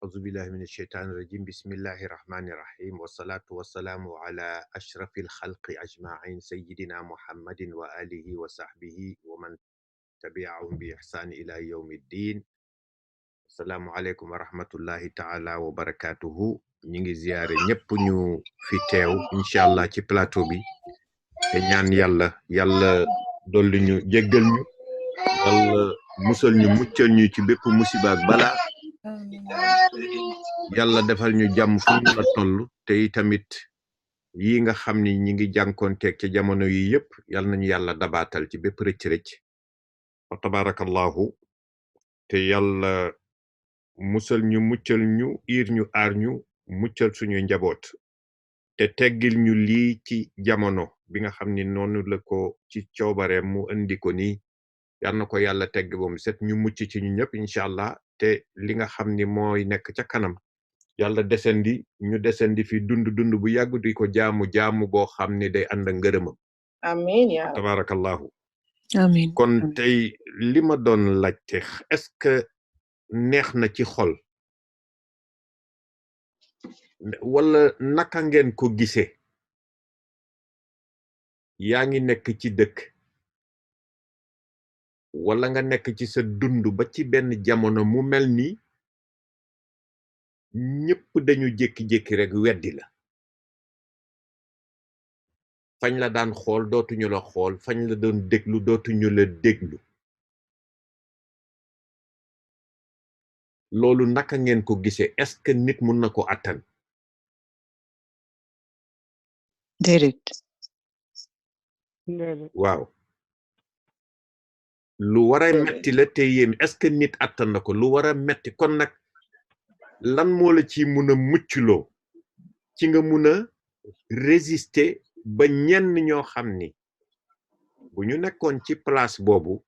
أعوذ بالله من الشيطان الرجيم بسم الله الرحمن الرحيم والصلاة والسلام على أشرف الخلق أجمعين سيدنا محمد وآله وصحبه ومن تبعهم بإحسان إلى يوم الدين. السلام عليكم ورحمة الله تعالى وبركاته. نيجي زيارة ñepp ñu fi teew inshallah ci plateau bi te ñaan yàlla dolli ñu jéggal ñu yàlla musal ñu muccal ñu ci bépp musiba ak bala yàlla defal ñu jàmm fu ñu la toll te tamit yi nga xam ni ñi ngi jànkoonteeg ci jamono yi yépp yàlla nañu yàlla dabaatal ci bépp rëcc-rëcc wa tabarakallahu te yàlla musal ñu muccal ñu iir ñu aar ñu muccal suñu njaboot te teggil ñu lii ci jamono bi nga xam ni noonu la ko ci coobareem mu indi ko nii yal na ko yàlla tegg bam set ñu mucc ci ñu ñëpp inshallah te li nga xam ni mooy nekk ca kanam yàlla ñu desendi fi dund bu yàgg di ko jaamu boo xam ni day ànd ak ngërëmam amiin ya tabarakallahu amiin kon tey li ma doon laajte est-ce que neex na ci xol wala naka ngeen ko gisee yaa ngi nekk ci dëkk wala nga nekk ci sa dund ba ci benn jamono mu mel ni ñëpp dañu jékki-jékki rek weddi la fañ la daan xool dootuñu la xool fañ la doon déglu dootuñu la déglu loolu naka ngeen ko gisee est-ce que nit mun na ko attan déedéet waaw lu war a metti la te yéem est-ce que nit attan na ko lu war a metti kon nag lan moo la ci mun a muccloo ci nga mun a résister ba ñenn ñoo xam ni bu ñu nekkoon ci place boobu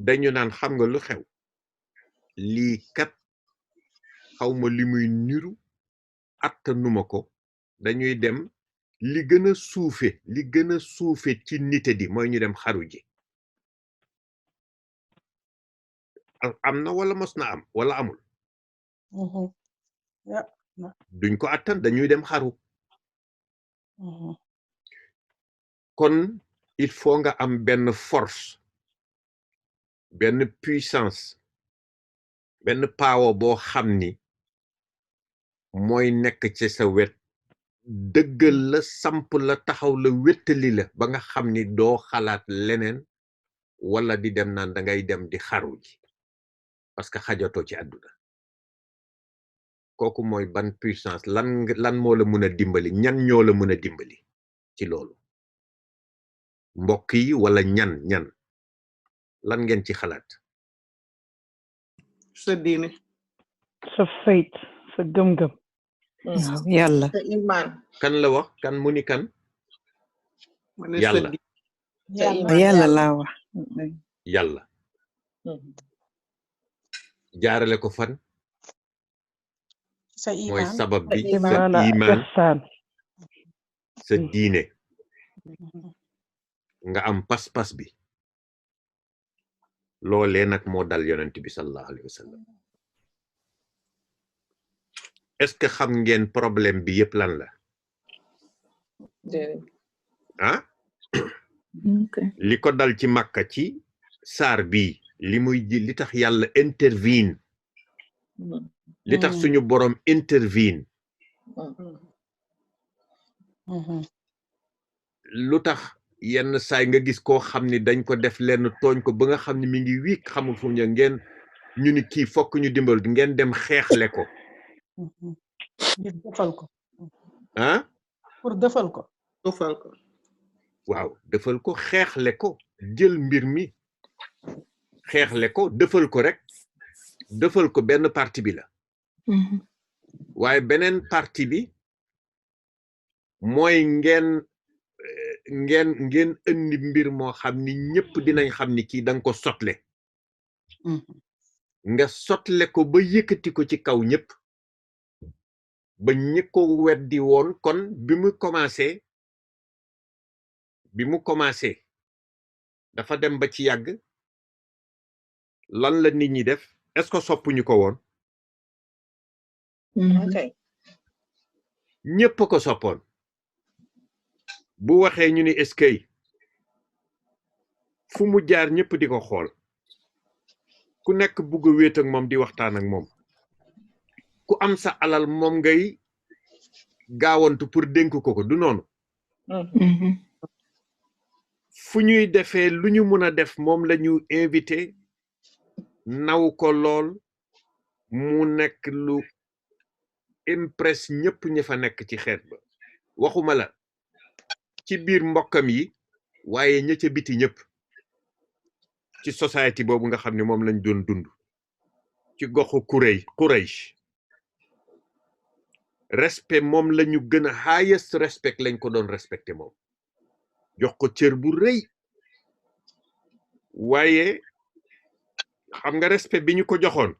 dañu naan xam nga lu xew lii kat xawma li muy niru attanuma ko dañuy dem li gën a suufe ci nite di mooy ñu dem xaru ji am na wala mos na am wala amul duñ ko attan dañuy dem xaru kon il faut nga am benn force benn puissance benn power boo xam ni mooy nekk ci sa wet dëggal la samp la taxaw la wéttali la ba nga xam ni doo xalaat leneen wala di dem naan da ngay dem di xaru ji parce que xajatoo ci àdduna kooku mooy ban puissance lan moo la mën a dimbali ñan ñoo la mën a dimbali ci loolu mbokk yi wala ñan lan ngeen ci xalaat sa diine sa faith sa gëm-gëm waaw yàlla sa iman kan la wax kan mu ni kan yàlla laa wax yàlla jaarale ko fan sa mooy iman sabab bi sa maana iman ihsaan sa diine nga am pas-pas bi loolee nag moo dal yonent bi sallallahu alayhi wa sallam est-ce que xam ngeen problème bi yëpp lan la ah li ko dal ci Makka ci saar bi li tax yàlla intervene li tax suñu borom intervene lu tax yenn saay nga gis koo xam ni dañ ko def lenn tooñ ko ba nga xam ni mi ngi wiik xamul fu ñu ñu ni kii fokk ñu dimbal ngeen dem xeexle ko defal ko ah pour defal ko waaw defal ko xeexle ko jël mbir mi xeexle ko defal ko rek defal ko benn parti bi la waaye beneen parti bi mooy ngeen indi mbir moo xam ni ñëpp dinañ xam ni kii danga ko sotle nga sotle ko ba yëkkati ko ci kaw ñëpp ba ñi ko weddi woon kon bi mu commencé dafa dem ba ci yàgg lan la nit ñi def est-ce que soppuñu ko woon ok ñëpp ko soppoon bu waxee ñu ni eskay fu mu jaar ñëpp di ko xool ku nekk bugg a wéet ak moom di waxtaan ak moom ku am sa alal moom ngay gaawantu pour dénk ko du noonu fu ñuy defee lu ñu mën a def moom la ñu invité naw ko lool mu nekk lu impress ñëpp ña fa nekk ci xeet ba waxuma la ci biir mbokkam yi waaye ña ca biti ñëpp ci société boobu nga xam ne moom lañ doon dund ci goxu Quraysh respect moom la ñu gën a highest respect lañ ko doon respecté moom jox ko cër bu rëy waaye xam nga respect bi ñu ko joxoon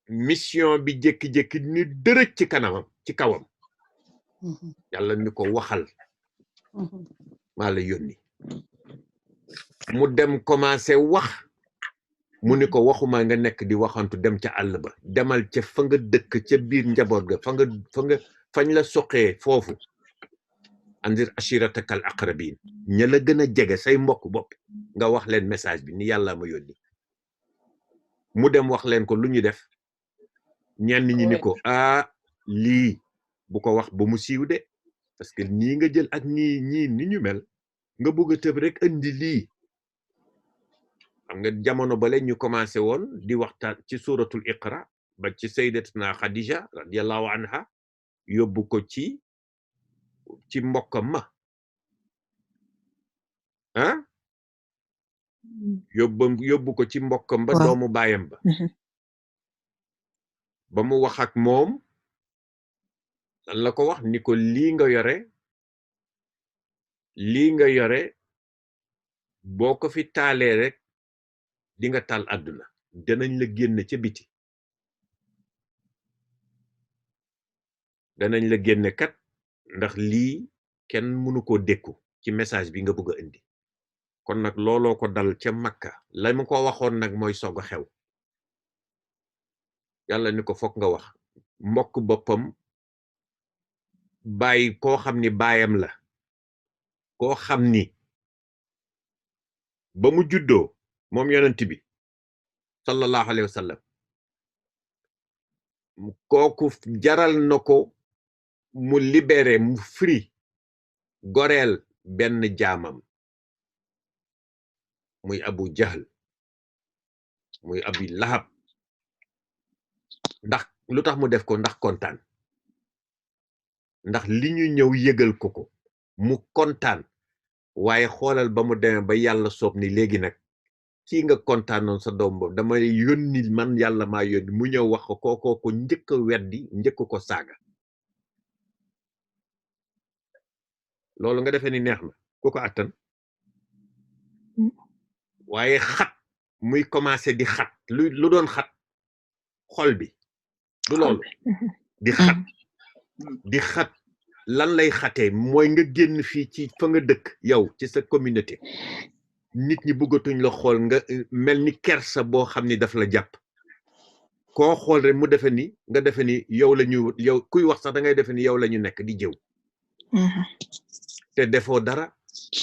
mission bi jékki-jékki ni dërëj ci kanamam ci kawam yàlla ni ko waxal maa la yónni mu dem commencé wax mu ni ko waxuma nga nekk di waxantu dem ca àll ba demal ca fa nga dëkk ca biir njaboot ga fañ la soqee foofu andir ashiratakal aqrabin ña la gën a jege say mbokk bopp nga wax leen message bi ni yàlla ma yónni mu dem wax leen ko lu ñu def ñenn ñi ni ko lii bu ko wax ba mu siiw de parce que nii nga jël ak ñii ni ñu mel nga bëgg a tëb rek andi lii xam nga jamono bale ñu commencé woon di waxtaan ci suratul iqra ba ci sayyidatuna Khadija radiyallahu anha yóbbu ko ci mbokkam ma yóbbu ko ci mbokkam ba doomu baayam ba mu wax ak moom lan la ko wax ni ko lii nga yore boo ko fi taalee rek di nga taal àdduna danañ la génn ca biti danañ la génne kat ndax lii kenn mënu ko dékku ci message bi nga bëgg a indi kon nag looloo ko dal ca Makka la mu ko waxoon nag mooy soog a xew yàlla ni ko fokk nga wax mbokk boppam bàyyi koo xam ni baayam la koo xam ni ba mu juddoo moom yonent bi sallallahu alayhi wa sallam kooku jaral na ko mu libéré mu free goreel benn jaamam muy Abu Jahl muy Abi Lahab ndax lu tax mu def ko ndax kontaan ndax li ñu ñëw yëgal ko mu kontaan waaye xoolal ba mu demee ba yàlla soob ni léegi nag kii nga kontaanoon sa doom boobu dama yónni man yàlla maa yónni mu ñëw wax ko njëkk a weddi njëkk ko saaga loolu nga defee ni neex na ku ko attan waaye xat muy commencé di xat lu doon xat xol bi du loolu di xat lan lay xatee mooy nga génn fii ci fa nga dëkk yow ci sa communauté nit ñi bëggatuñ la xool nga mel ni kersa boo xam ni daf la jàpp koo xool rek mu defe ni nga defe ni yow kuy wax sax da ngay defe ni yow la ñu nekk di jëw te defoo dara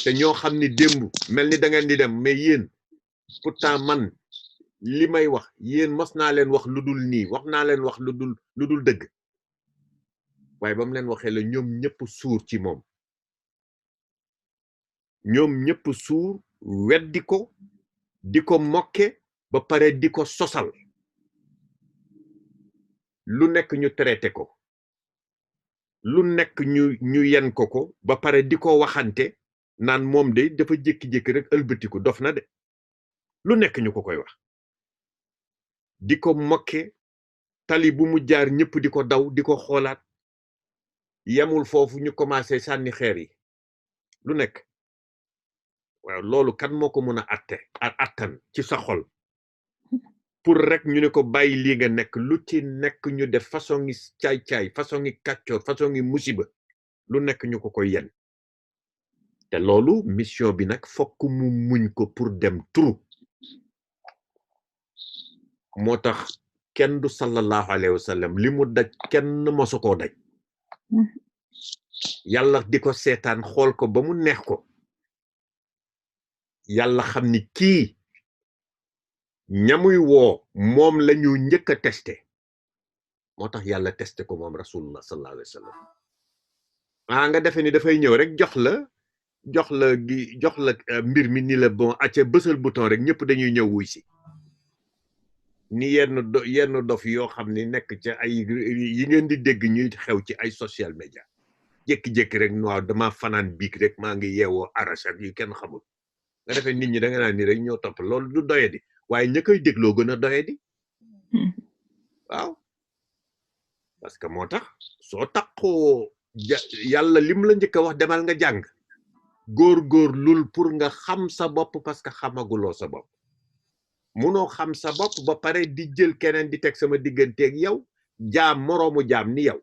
te ñoo xam ni démb mel ni da ngeen di dem mais yéen pourtant man li may wax yéen mos naa leen wax lu dul nii wax naa leen wax lu dul dëgg waaye ba mu leen waxee la ñoom ñëpp suur ci moom ñoom ñëpp suur weddi ko di ko mokke ba pare di ko sosal lu nekk ñu traité ko lu nekk ñu yen ko ba pare di ko waxante naan moom de dafa jékki-jékki rek ëlbatiku dof na de lu nekk ñu ko koy wax di ko mokke tali bu mu jaar ñëpp di ko daw di ko xoolaat yemul foofu ñu commencé sànni xeer yi lu nekk waaw loolu kan moo ko mën a attan ci sa xol pour rek ñu ne ko bàyyi lii nga nekk lu ci nekk ñu def façon ngi caay-caay façon ngi kàccoor façon ngi musiba lu nekk ñu ko koy yen te loolu mission bi nag fokk mu muñ ko pour dem turu moo tax kenn du sallallahu alayhi wa sallam li mu daj kenn mosu koo daj yàlla di ko seetaan xool ko ba mu neex ko yàlla xam ni kii ñamuy woo moom la ñu njëkk a testé moo tax yàlla testé ko moom rasulullah sallallahu alayhi wa sallam nga defe ni dafay ñëw rek jox la mbir mi ni la bon acca bësal bouton rek ñëpp dañuy ñëw wuy si ni yenn dof yoo xam ni nekk ca ay yi ngeen di dégg ñuy xew ci ay social media jékki-jékki rek waaw dama fanaan biig rek maa ngi yeewoo arachat yu kenn xamul nga defee nit ñi da nga naan ni rek ñoo topp loolu du doyadi waaye ña koy dégloo gën a doyadi waaw parce que moo tax soo taxoo yàlla lim la njëkk a wax demal nga jàng góor lul pour nga xam sa bopp parce que xamaguloo sa bopp munoo xam sa bopp ba pare di jël keneen di teg sama digganteeg yow jaam moroomu jaam ni yow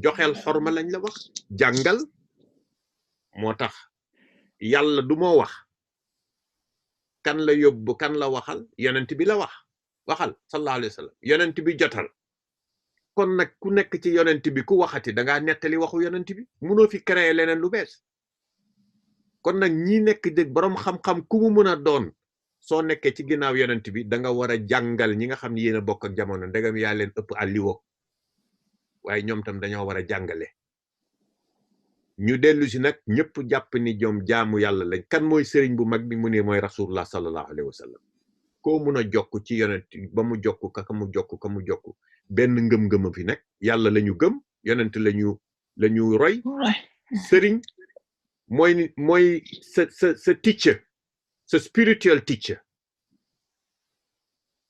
joxeel xorma lañ la wax jàngal moo tax yàlla du moo wax kan la yóbbu kan la waxal yonent bi la waxal sallallahu alayhi wa sallam yonent bi jotal kon nag ku nekk ci yonent bi ku waxati dangaa nettali waxu yonent bi munoo fi créer leneen lu bees kon nag ñi nekk dëgg boroom xam-xam ku mu mën a doon soo nekkee ci ginnaaw yonent bi da nga war a jàngal ñi nga xam ne yéen a bokk ak jamono ndegam yaa leen ëpp àlliwoo waaye ñoom tam dañoo war a jàngale ñu dellu si nag ñëpp jàpp ni ñoom jaamu yàlla lañ kan mooy sëriñ bu mag bi mu ne mooy rasulullah sallallahu alayhi wa sallam koo mun a jokk ci yonent ba mu jokk ka mu jokk benn ngëm-ngëm fi nekk yàlla la ñu gëm yonent la ñu roy sëriñ mooy sa teacher sa spiritual teacher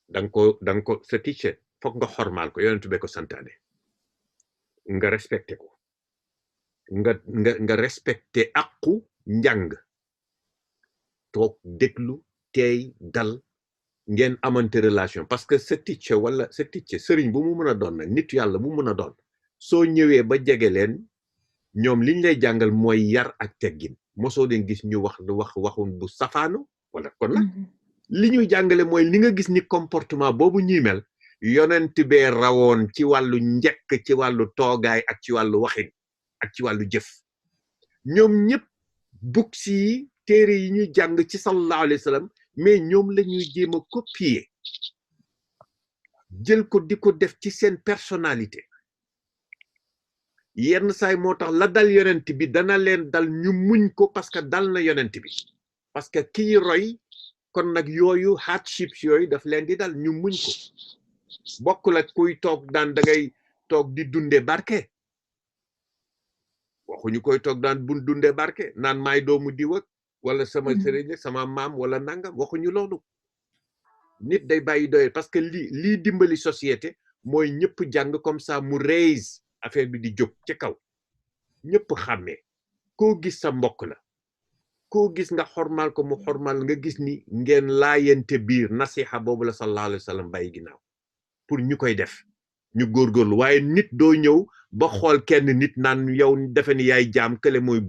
danga ko sa teacher foog nga xormaal ko yonent be ko santaane nga respecté ko nga respecté aqu njàng toog déglu teey dal ngeen amante relation parce que sa teacher wala sa teacher sëriñ bu mu mën a doon nag nit yàlla bu mu mën a doon soo ñëwee ba jege leen ñoom liñ lay jàngal mooy yar ak teggin mosoo leen gis ñu waxun bu safaanu wala kon nag li ñuy jàngale mooy li nga gis ni comportement boobu ñuy mel yonent bee rawoon ci wàllu njekk ci wàllu toogaay ak ci wàllu waxin ak ci wàllu jëf ñoom ñëpp books yi téere yi ñuy jàng ci sallallahu alayhi wa sallam mais ñoom la ñuy jéem a copier jël ko di ko def ci seen personnalité yenn saay moo tax la dal yonent bi dana leen dal ñu muñ ko parce que dal na yonent bi parce que kii roy kon nag yooyu hardships yooyu daf leen di dal ñu muñ ko bokkul ak kuy toog daan da ngay toog di dunde barke waxuñu koy toog daan bu dunde barke naan maay doomu diw ak wala sama sëriñ sama maam wala nangam waxuñu loolu nit day bàyyi doye parce que lii dimbali société mooy ñëpp jàng comme ça mu raise affaire bi di jóg ci kaw ñëpp xàmmee koo gis sa mbokk la koo gis nga xormal ko mu xormal nga gis ni ngeen laayante biir nasiha boobu la sallallahu alayhi wa sallam bàyyi ginnaaw pour ñu koy def ñu góorgóorlu waaye nit doo ñëw ba xool kenn nit naan yow defe ni yaay jaam kële mooy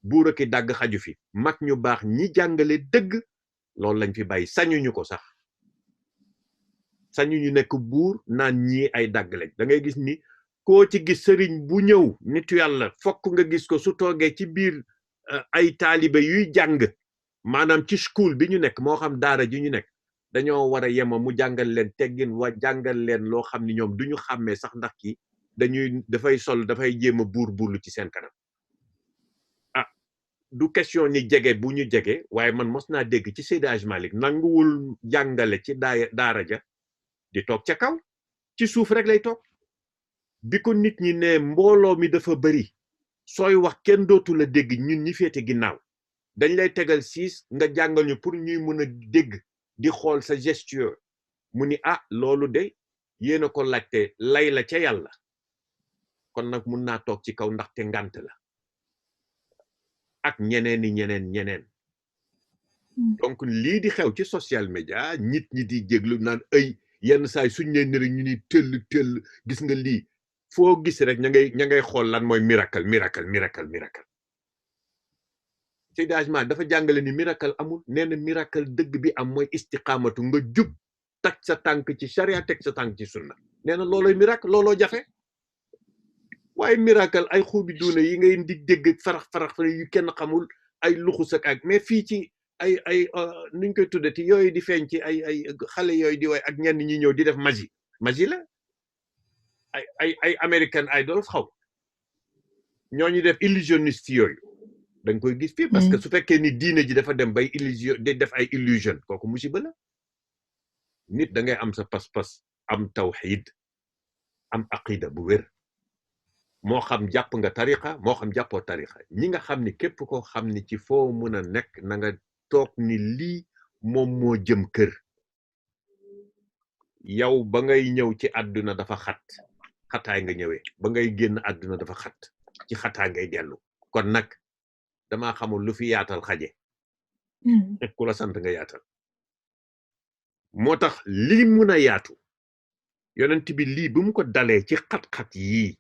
buur ak dàgg xaju fi mag ñu baax ñi jàngale dëgg loolu lañ fi bàyyi sañuñu ko sax sañuñu nekk buur naan ñii ay dàgg lañ da ngay gis ni koo ci gis sëriñ bu ñëw nitu yàlla fokk nga gis ko su toogee ci biir ay taalibe yuy jàng maanaam ci school bi ñu nekk moo xam daara ji ñu nekk dañoo war a yema mu jàngal leen teggin wa jàngal leen loo xam ni ñoom duñu xàmmee sax ndax ki dafay jéem a buurlu ci seen kanam du question ni jege bu ñu jege waaye man mos naa dégg ci Seydi Hadji Malick nanguwul jàngale ci daara ja di toog ca kaw ci suuf rek lay toog bi ko nit ñi ne mbooloo mi dafa bari sooy wax kenn dootu la dégg ñun ñi féete ginnaaw dañ lay tegal siis nga jàngal ñu pour ñuy mën a dégg di xool sa gesture mu ni loolu de yéen a ko laajte lay la ca yàlla kon nag mun naa toog ci kaw ndaxte ngant la ak ñeneen donc lii di xew ci social media nit ñi di jéglu naan ay yenn saay suñ leen rek ñu ni tëll gis nga lii foo gis rek ña ngay xool lan mooy miracle Seydi Hadji Malick dafa jàngale ni miracle amul nee na miracle dëgg bi am mooy istiqaamatu nga jub teg sa tànk ci charia teg sa tànk ci sunna nee na looloy miracle looloo jafe waaye miracle ay xuubi duuna yi ngay di dégg farax yu kenn xamul ay luxus ak mais fii ci ay nuñ koy tuddati yooyu di feeñ ci ay xale yooyu di way ak ñenn ñi ñëw di def magie la ay American Idol xaw ñooñu def illusionniste yooyu da nga koy gis fii parce que su fekkee ni diine ji dafa dem bay illusion di def ay illusion kooku musiba la nit da ngay am sa pas-pas am tawhid am aqida bu wér moo xam jàpp nga tariqa moo xam jàppoo tariqa ñi nga xam ni képp koo xam ni ci foo mën a nekk na nga toog ni lii moom moo jëm kër yow ba ngay ñëw ci àdduna dafa xataay nga ñëwee ba ngay génn àdduna dafa xat ci xataa ngay dellu kon nag dama xamul lu fi yaatal xaje ku la sant nga yaatal moo tax lii mun a yaatu yonent bi lii bu mu ko dalee ci xat-xat yii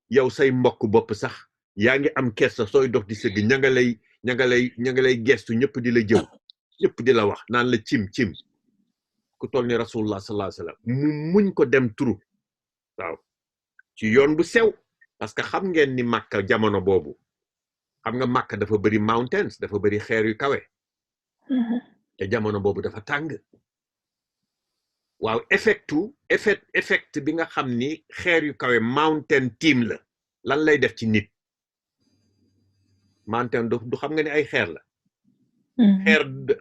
yow say mbokk bopp sax yaa ngi am kersa sooy dox di sëgg ña nga lay gestu ñëpp di la jëw ñëpp di la wax naan la cim ku toll ni rasulullah sallallahu alayhi wasallam mu muñ ko dem turu waaw ci yoon bu sew parce que xam ngeen ni Makka jamono boobu xam nga Makka dafa bëri mountains dafa bëri xeer yu kawe te jamono boobu dafa tàng waaw effect bi nga xam ni xeer yu kawe mountain team la lan lay def ci nit mountain du xam nga ni ay xeer la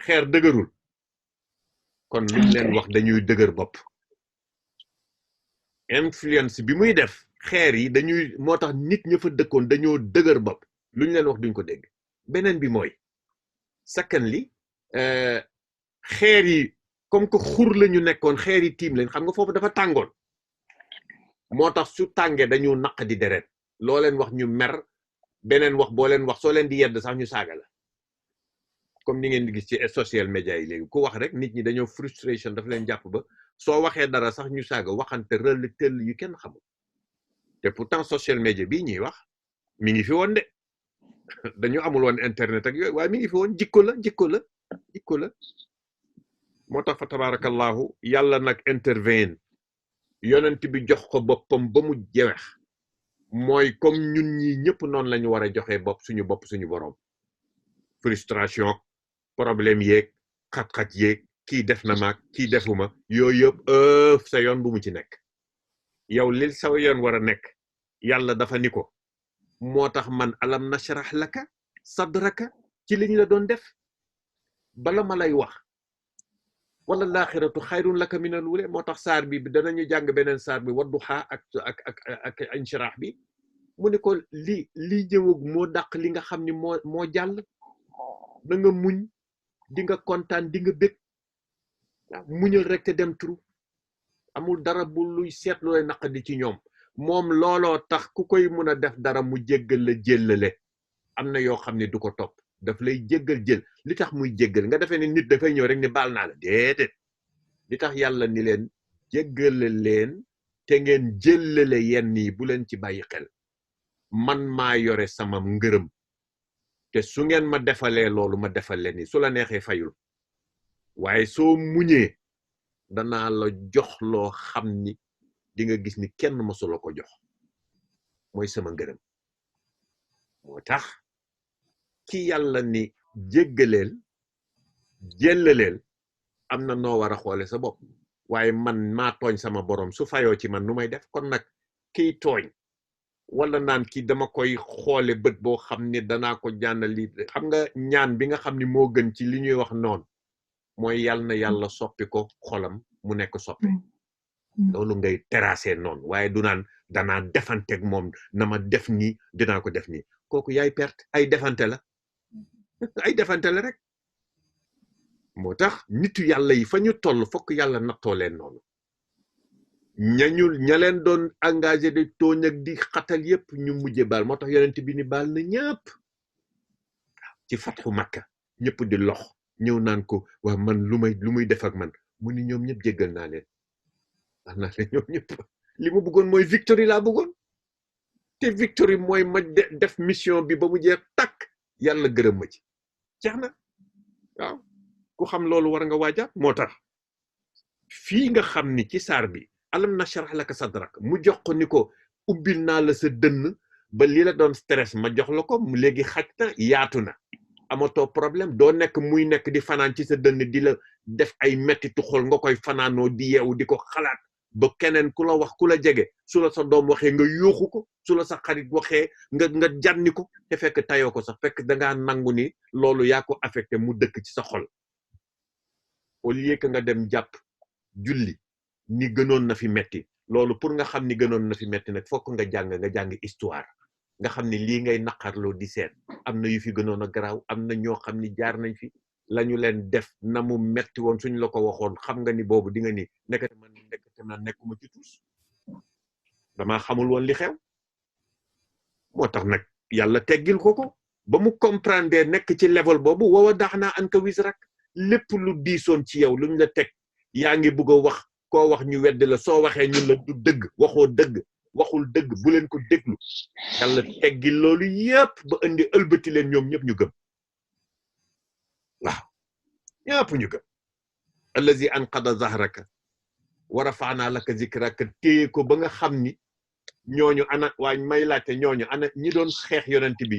xeer dëgërul kon luñ leen wax dañuy dëgër bopp influence bi muy def xeer yi dañuy moo tax nit ña fa dëkkoon dañoo dëgër bopp luñ leen wax duñ ko dégg beneen bi mooy secondly xeer yi comme que xur la ñu nekkoon xeer yi tiim leen xam nga foofu dafa tàngoon moo tax su tàngee dañu naq di deret loo leen wax ñu mer beneen wax boo leen wax soo leen di yedd sax ñu saaga la comme ni ngeen di gis ci social media yi léegi ku wax rek nit ñi dañoo frustration dafa leen jàpp ba soo waxee dara sax ñu saaga waxante rëll tëll yu kenn xamul te pourtant social media bii ñuy wax mi ngi fi woon de dañu amul woon internet ak yooyu waaye mi ngi fi woon jikko la moo tax fa tabarakallahu yàlla nag intervene yonent bi jox ko boppam ba mu jewex mooy comme ñun ñi ñëpp noonu la ñu war a joxe bopp suñu borom frustration problème yeeg xat-xat yeeg kii def na maag kii defuma yooyu yëpp sa yoon bu mu ci nekk yow lil sa yoon war a nekk yàlla dafa ni ko moo tax man alam nashrah laka sadraka ci liñ la doon def bala ma lay wax wala laaxiratu xayrun laka minal ula moo tax saar bi danañu jàng beneen saar bi wadduha ak inshirah bi mu ne ko li ñëwag moo dàq li nga xam ni moo jàll na nga muñ di nga kontaan di nga bég muñal rek te dem turu amul dara bu luy seetlu lay naqadi ci ñoom moom looloo tax ku koy mën a def dara mu jéggal la jéllale am na yoo xam ne du ko topp daf lay jéggal jël li tax muy jéggal nga defee ni nit dafay ñëw rek ni baal naa la déedéet li tax yàlla ni leen jéggale leen te ngeen jëllale yenn yi bu leen ci bàyyi xel man maa yore sama ngërëm te su ngeen ma defalee loolu ma defal leen ni su la neexee fayul waaye soo muñee danaa la jox loo xam ni di nga gis ni kenn mësu la ko jox mooy sama ngërëm moo tax ki yàlla ni jéggaleel jéllaleel am na noo war a xoole sa bopp waaye man maa tooñ sama borom su fayoo ci man nu may def kon nag kiy tooñ wala naan kii dama koy xoole bët boo xam ne danaa ko ñaanal li xam nga ñaan bi nga xam ni moo gën ci li ñuy wax noonu mooy yàlla na yàlla soppi ko xolam mu nekk soppe loolu ngay terrasser noonu waaye du naan danaa defanteeg moom na ma def nii dinaa ko def nii kooku yaay perte ay defante la rek moo tax nitu yàlla yi fa ñu toll fokk yàlla nattoo leen noonu ña leen doon engagé de tooñ ak di xatal yépp ñu mujje baal moo tax yonent bi ni baal na ñëpp ci fatxu Makka ñëpp di lox ñëw naan ko waa man lu muy def ak man mu ni ñoom ñëpp jéggal naa leen wax naa leen ñoom ñëpp li ma bëggoon mooy victory laa bëggoon te victory mooy ma def mission bi ba mu jeex takk yàlla gërëm ma ci jeex na waaw ku xam loolu war nga waajaat moo tax fii nga xam ni ci saar bi alam nashrah laka sadrak mu jox ko ni ko ubbil naa la sa dënn ba li la doon stress ma jox la ko mu léegi xaj na yaatu na amatoo problème doo nekk muy nekk di fanaan ci sa dënn di la def ay mettitu xol nga koy fanaanoo di yeewu di ko xalaat ba keneen ku la wax ku la jege su la sa doom waxee nga yooxu ko su la sa xarit waxee nga jànni ko te fekk tayoo ko sax fekk dangaa nangu ni loolu yaa ko affecté mu dëkk ci sa xol au lieu que nga dem jàpp julli ni gënoon na fi metti loolu pour nga xam ni gënoon na fi metti nag fokk nga jàng histoire nga xam ni lii ngay naqarloo di seet am na yu fi gënoon a garaaw am na ñoo xam ni jaar nañ fi lañu leen def na mu metti woon suñ la ko waxoon xam nga ni boobu di nga ni nekkati man nekkuma ci tuus damaa xamul woon li xew moo tax nag yàlla teggil ko ba mu comprendre nekk ci level boobu wawa daax naa an ka wis rak lépp lu diisoon ci yow luñ la teg yaa ngi bëgg a wax koo wax ñu weddi la soo waxee ñun la du dëgg waxoo dëgg waxul dëgg bu leen ko déglu yàlla teggil loolu yépp ba indi ëlbati leen ñoom ñëpp ñu gëm waaw ñëpp ñu gëm allazi anqada zahraka wa rafa'na laka zikraka téye ko ba nga xam ni ñooñu ana waaye may laajte ñooñu ana ñi doon xeex yonent bi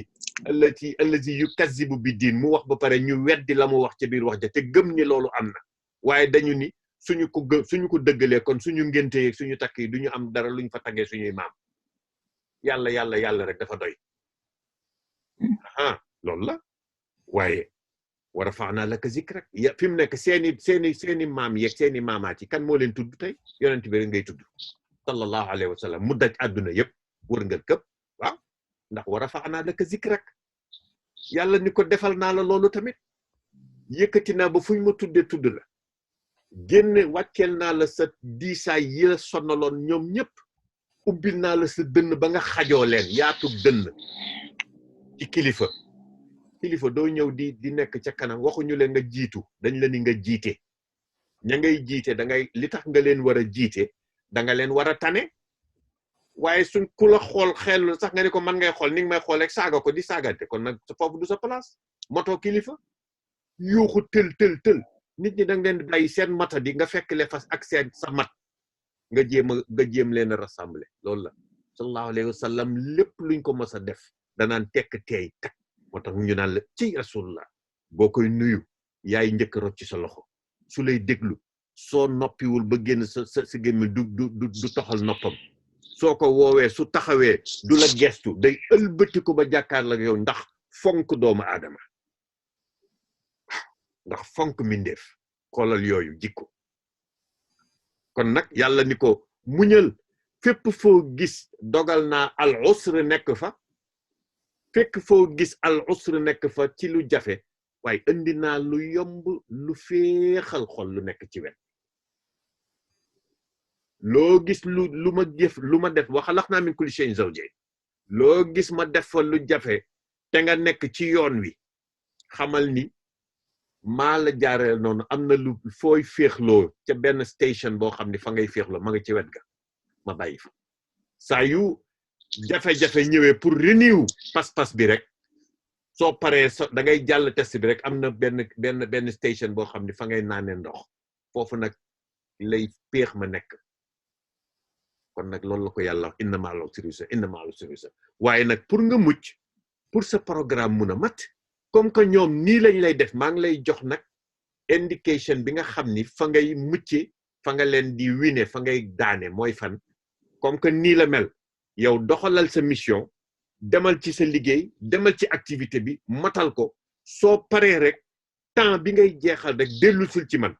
allazi yukazzibu bi diin mu wax ba pare ñu weddi la mu wax ci biir wax ja te gëm ni loolu am na waaye dañu ni suñu ko dëggalee kon suñu ngénte yeeg suñu takk yi duñu am dara luñ fa taggee suñuy maam yàlla rek dafa doy loolu la waaye wa rafa'na laka zikrak fi mu nekk seeni maam yeeg seeni maamaat yi kan moo leen tudd tey yonent bi rek ngay tudd sallallahu alayhi wa sallam mu daj àdduna yëpp wërngal këpp waaw ndax wa rafa'na laka zikrak yàlla ni ko defal naa la loolu tamit yëkkati naa ba fuñ ma tudd la génne wàcceel naa la sa diisaay yi la sonnaloon ñoom ñëpp ubbil naa la sa dënn ba nga xajoo leen yaatu dënn ci kilifa doo ñëw di nekk ca kanam waxuñu leen nga jiitu dañ la ni nga jiite ña ngay jiite li tax nga leen war a jiite da nga leen war a tane waaye suñ ku la xool xel sax nga ni ko man ngay xool ni nga may xool rek saaga ko di saagante kon nag foofu du sa place moto kilifa yuuxu tël nit ñi da nga leen bàyyi seen mata di nga fekk le fas ak seen sa mat nga jéem leen a rassembler loolu la sallallahu alayhi wa sallam lépp luñ ko mës a def danaan tekk teey tak moo tax ñu naan la ci rasulullah boo koy nuyu yaay njëkk rocc ci sa loxo su lay déglu soo noppiwul ba génn sa gémmi du toxal noppam soo ko woowee su taxawee du la gestu day ëlbati ko ba jàkkaar la yow ndax fonk doomu aadama ndax fonk mindeef xoolal yooyu jikko kon nag yàlla ni ko muñal fépp foo gis dogal naa al usr nekk fa fekk foo gis al usr nekk fa ci lu jafe waaye indi naa lu yomb lu féexal xol lu nekk ci wet loo gis lu ma def wa xalaqnaa min kulli shay'in zawjayn loo gis ma def fa lu jafe te nga nekk ci yoon wi xamal ni maa la jaaree noonu am na lu fooy féexloo ca benn station boo xam ne fa ngay féexloo ma nga ci wet ga ma bàyyi fa saa yu jafe-jafe ñëwee pour renew pas-pas bi rek soo paree da ngay jàll test bi rek am na benn station boo xam ne fa ngay naanee ndox foofu nag lay péex ma nekk kon nag loolu la ko yàlla wax inna ma'al usri yusra waaye nag pour nga mucc pour sa programme mun a mat comme que ñoom nii lañ lay def maa ngi lay jox nag indication bi nga xam ni fa ngay mucce fa nga leen di wine fa ngay daane mooy fan comme que nii la mel yow doxalal sa mission demal ci sa liggéey demal ci activité bi matal ko soo paree rek temps bi ngay jeexal rek dellusul ci man